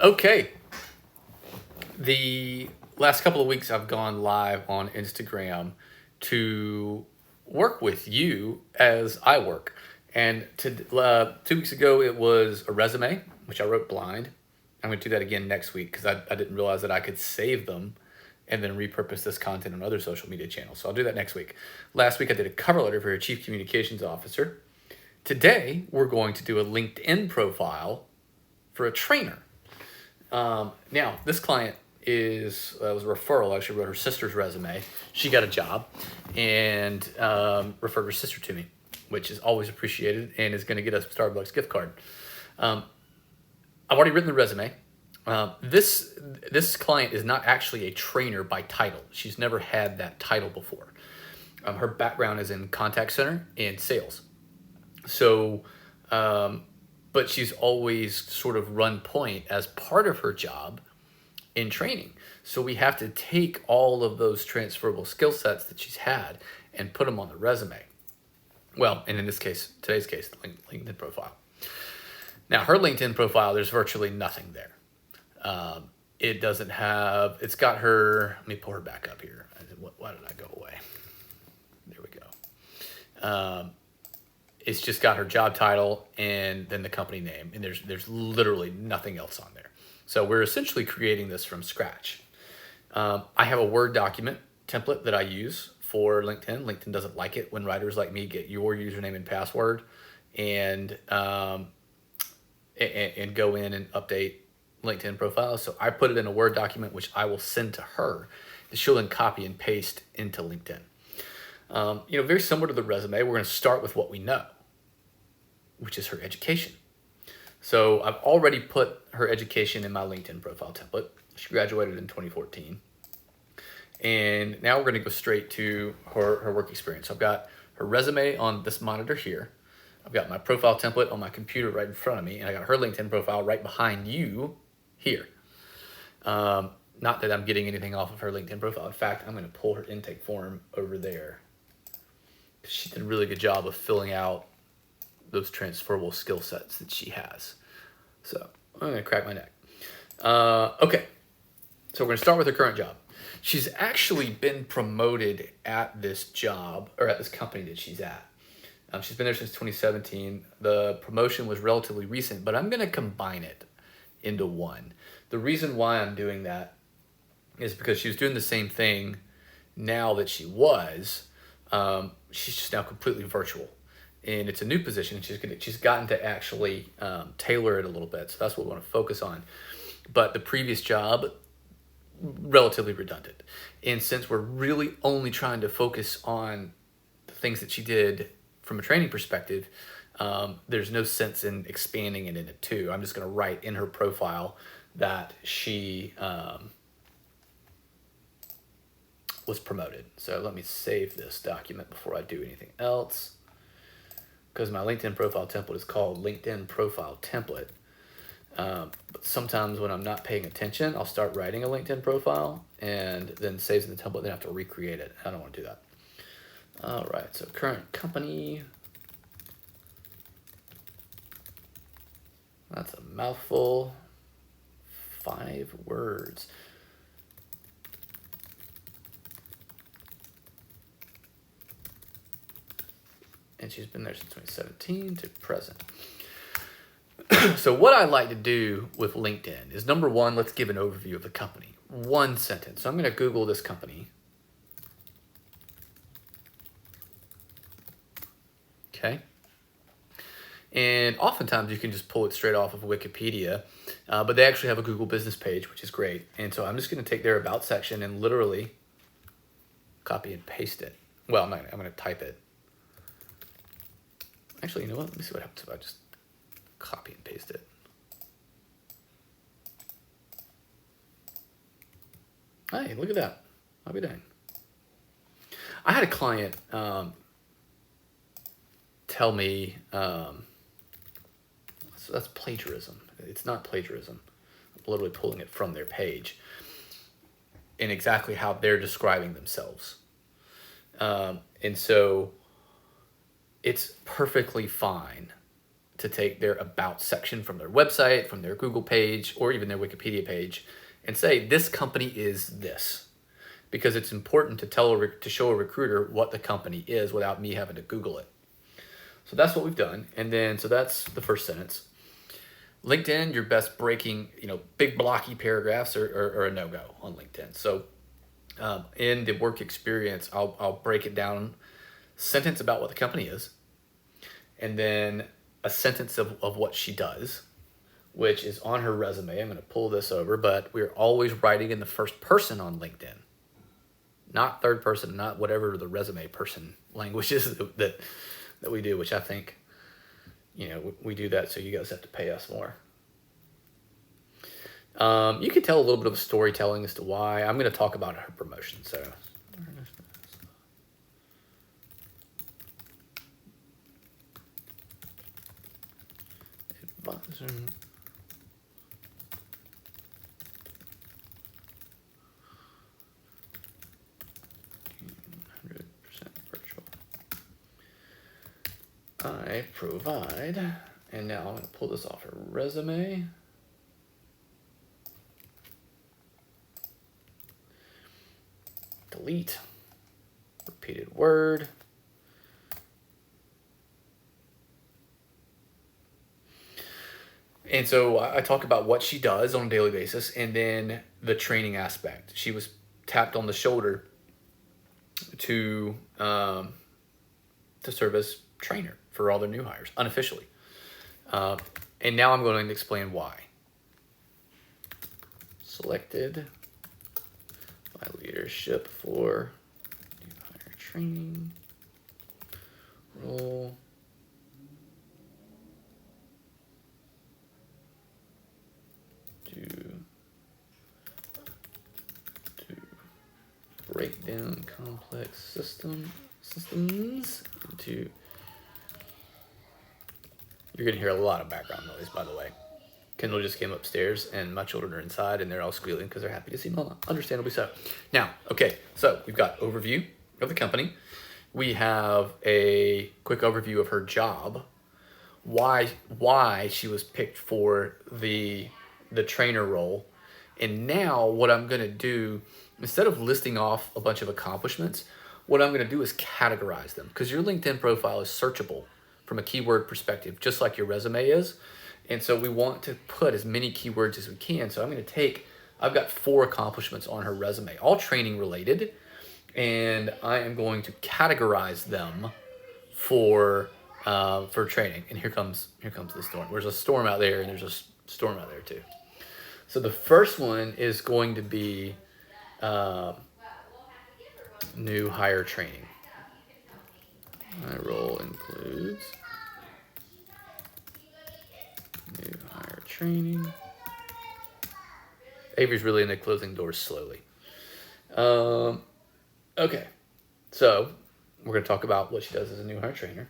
Okay. The last couple of weeks, I've gone live on Instagram to work with you as I work. And 2 weeks ago, it was a resume, which I wrote blind. I'm going to do that again next week because I didn't realize that I could save them and then repurpose this content on other social media channels. So I'll do that next week. Last week, I did a cover letter for a chief communications officer. Today, we're going to do a LinkedIn profile for a trainer. Now, this client was a referral. Actually, wrote her sister's resume. She got a job and referred her sister to me, which is always appreciated and is going to get a Starbucks gift card. I've already written the resume. This client is not actually a trainer by title. She's never had that title before. Her background is in contact center and sales. So, but she's always sort of run point as part of her job in training. So we have to take all of those transferable skill sets that she's had and put them on the resume. Well, and in this case, today's case, the LinkedIn profile. Now, her LinkedIn profile, there's virtually nothing there. It doesn't have, it's got her, let me pull her back up here. Why did I go away? There we go. It's just got her job title and then the company name, and there's literally nothing else on there. So we're essentially creating this from scratch. I have a Word document template that I use for LinkedIn. LinkedIn doesn't like it when writers like me get your username and password and go in and update LinkedIn profiles. So I put it in a Word document, which I will send to her, that she'll then copy and paste into LinkedIn. Very similar to the resume, we're going to start with what we know, which is her education. So I've already put her education in my LinkedIn profile template. She graduated in 2014. And now we're going to go straight to her work experience. So I've got her resume on this monitor here. I've got my profile template on my computer right in front of me. And I got her LinkedIn profile right behind you here. Not that I'm getting anything off of her LinkedIn profile. In fact, I'm going to pull her intake form over there. She did a really good job of filling out those transferable skill sets that she has. So I'm going to crack my neck. Okay. So we're going to start with her current job. She's actually been promoted at this job, or at this company that she's at. She's been there since 2017. The promotion was relatively recent, but I'm going to combine it into one. The reason why I'm doing that is because she was doing the same thing now that she was. She's just now completely virtual. And it's a new position. She's gotten to actually tailor it a little bit. So that's what we want to focus on. But the previous job, relatively redundant. And since we're really only trying to focus on the things that she did from a training perspective, there's no sense in expanding it into two. I'm just going to write in her profile that she was promoted. So let me save this document before I do anything else, because my LinkedIn profile template is called LinkedIn Profile Template. But sometimes when I'm not paying attention, I'll start writing a LinkedIn profile and then saves in the template, then I have to recreate it. I don't want to do that. All right, so current company. That's a mouthful. 5 words. And she's been there since 2017 to present. So what I like to do with LinkedIn is, number one, let's give an overview of the company. One sentence. So I'm going to Google this company. Okay. And oftentimes you can just pull it straight off of Wikipedia, but they actually have a Google business page, which is great. And so I'm just going to take their about section and literally copy and paste it. Well, I'm going to type it. Actually, you know what? Let me see what happens if I just copy and paste it. Hey, look at that. I'll be dang. I had a client tell me, so that's plagiarism. It's not plagiarism. I'm literally pulling it from their page and exactly how they're describing themselves. And so it's perfectly fine to take their about section from their website, from their Google page, or even their Wikipedia page and say, this company is this. Because it's important to show a recruiter what the company is without me having to Google it. So that's what we've done. And then, so that's the first sentence. LinkedIn, your best breaking, big blocky paragraphs are a no-go on LinkedIn. So in the work experience, I'll break it down, sentence about what the company is, and then a sentence of what she does, which is on her resume. I'm going to pull this over, but we're always writing in the first person on LinkedIn, not third person, not whatever the resume person language is that we do, which I think, we do that so you guys have to pay us more. You can tell a little bit of storytelling as to why. I'm going to talk about her promotion. So, advisor. 100% virtual. I provide, and now I'm going to pull this off her resume. Delete. Repeated word. And so I talk about what she does on a daily basis, and then the training aspect. She was tapped on the shoulder to serve as trainer for all their new hires, unofficially. And now I'm going to explain why. Selected by leadership for new hire training role. To break down complex systems into. You're gonna hear a lot of background noise, by the way. Kendall just came upstairs and my children are inside and they're all squealing because they're happy to see Mama. Understandably so. Now, okay, so we've got overview of the company. We have a quick overview of her job, why she was picked for the trainer role. And now what I'm gonna do, instead of listing off a bunch of accomplishments, what I'm gonna do is categorize them, because your LinkedIn profile is searchable from a keyword perspective, just like your resume is. And so we want to put as many keywords as we can. So I've got 4 accomplishments on her resume, all training related, and I am going to categorize them for training. And here comes the storm. There's a storm out there, and there's a storm out there too. So the first one is going to be new hire training. My role includes new hire training. Avery's really into closing doors slowly. Okay, so we're going to talk about what she does as a new hire trainer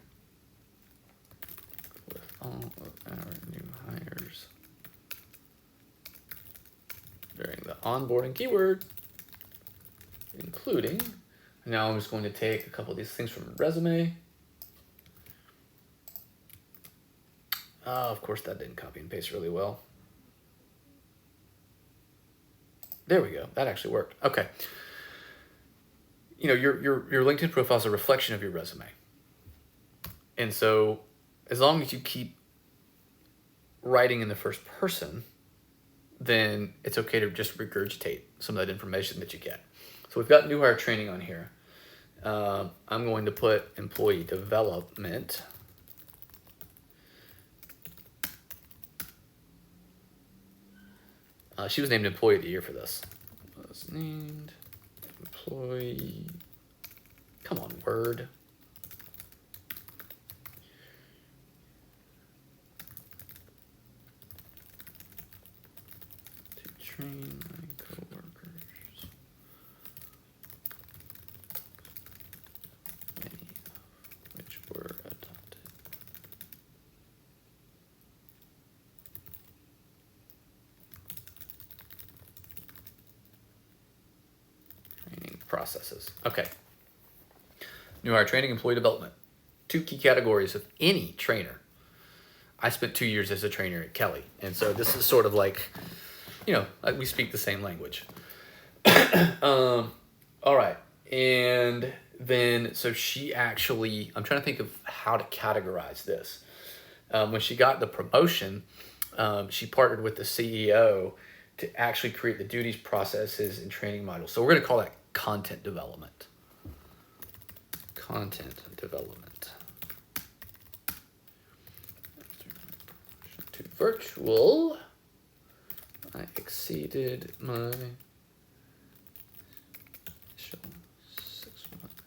with all of our new hires during the onboarding keyword, including. Now I'm just going to take a couple of these things from the resume. Of course, that didn't copy and paste really well. There we go. That actually worked. Okay. Your LinkedIn profile is a reflection of your resume. And so as long as you keep writing in the first person, then it's okay to just regurgitate some of that information that you get. So we've got new hire training on here. I'm going to put employee development. She was named Employee of the Year for this. Was named employee. Come on, Word. To train my coworkers. Many of which were adopted. Training processes. Okay. New hire training, employee development. 2 key categories of any trainer. I spent 2 years as a trainer at Kelly. And so this is sort of like, like we speak the same language. All right. And then, so she actually, I'm trying to think of how to categorize this. When she got the promotion, she partnered with the CEO to actually create the duties, processes, and training modules. So we're going to call that content development. Content development. To virtual, I exceeded my 6-month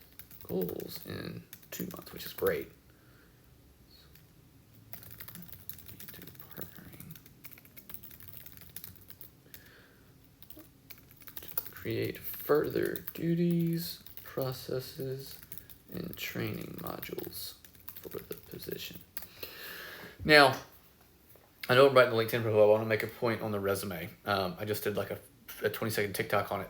goals in 2 months, which is great. Create further duties, processes, and training modules for the position. Now, I know I'm writing the LinkedIn profile. I want to make a point on the resume. I just did like a 20-second TikTok on it.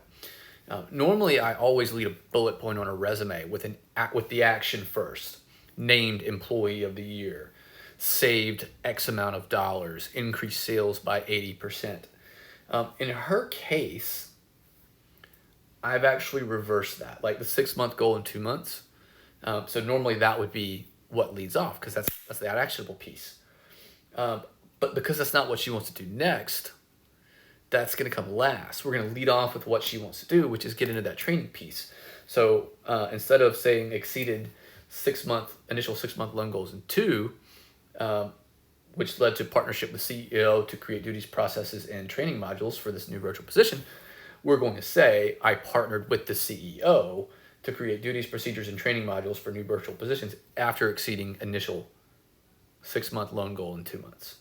Normally, I always lead a bullet point on a resume with the action first. Named Employee of the Year, saved X amount of dollars, increased sales by 80%. In her case, I've actually reversed that, like the 6-month goal in 2 months. So normally that would be what leads off, because that's the actionable piece. But because that's not what she wants to do next, that's going to come last. We're going to lead off with what she wants to do, which is get into that training piece. So instead of saying exceeded initial 6-month loan goals in 2, which led to partnership with CEO to create duties, processes, and training modules for this new virtual position, we're going to say I partnered with the CEO to create duties, procedures, and training modules for new virtual positions after exceeding initial 6-month loan goal in 2 months.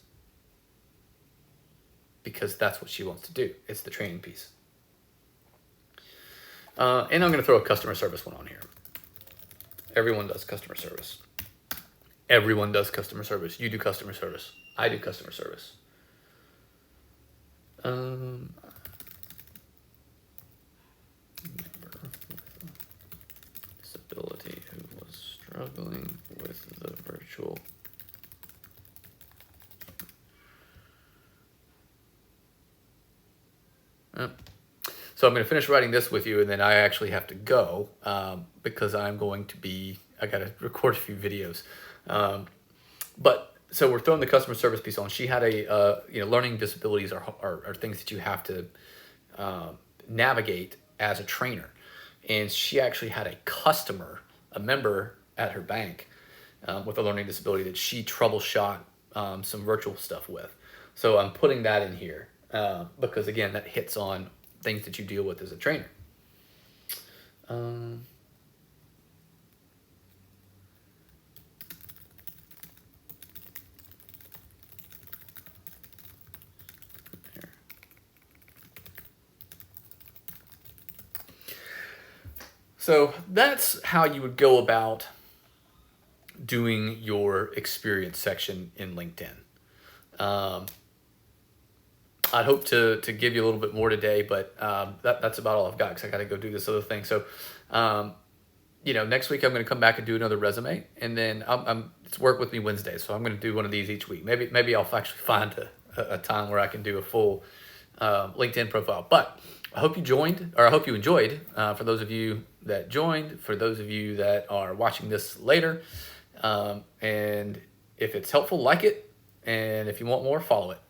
Because that's what she wants to do. It's the training piece. And I'm going to throw a customer service one on here. Everyone does customer service. Everyone does customer service. You do customer service. I do customer service. Disability who was struggling with the virtual. So I'm going to finish writing this with you, and then I actually have to go because I got to record a few videos. But so we're throwing the customer service piece on. She had learning disabilities are things that you have to navigate as a trainer. And she actually had a member at her bank with a learning disability that she troubleshot some virtual stuff with. So I'm putting that in here because, again, that hits on things that you deal with as a trainer. So that's how you would go about doing your experience section in LinkedIn. I'd hope to give you a little bit more today, but that's about all I've got because I got to go do this other thing. So, next week I'm going to come back and do another resume, and then it's work with me Wednesday. So I'm going to do one of these each week. Maybe I'll actually find a time where I can do a full LinkedIn profile. But I hope you enjoyed. For those of you that joined, for those of you that are watching this later, and if it's helpful, like it, and if you want more, follow it.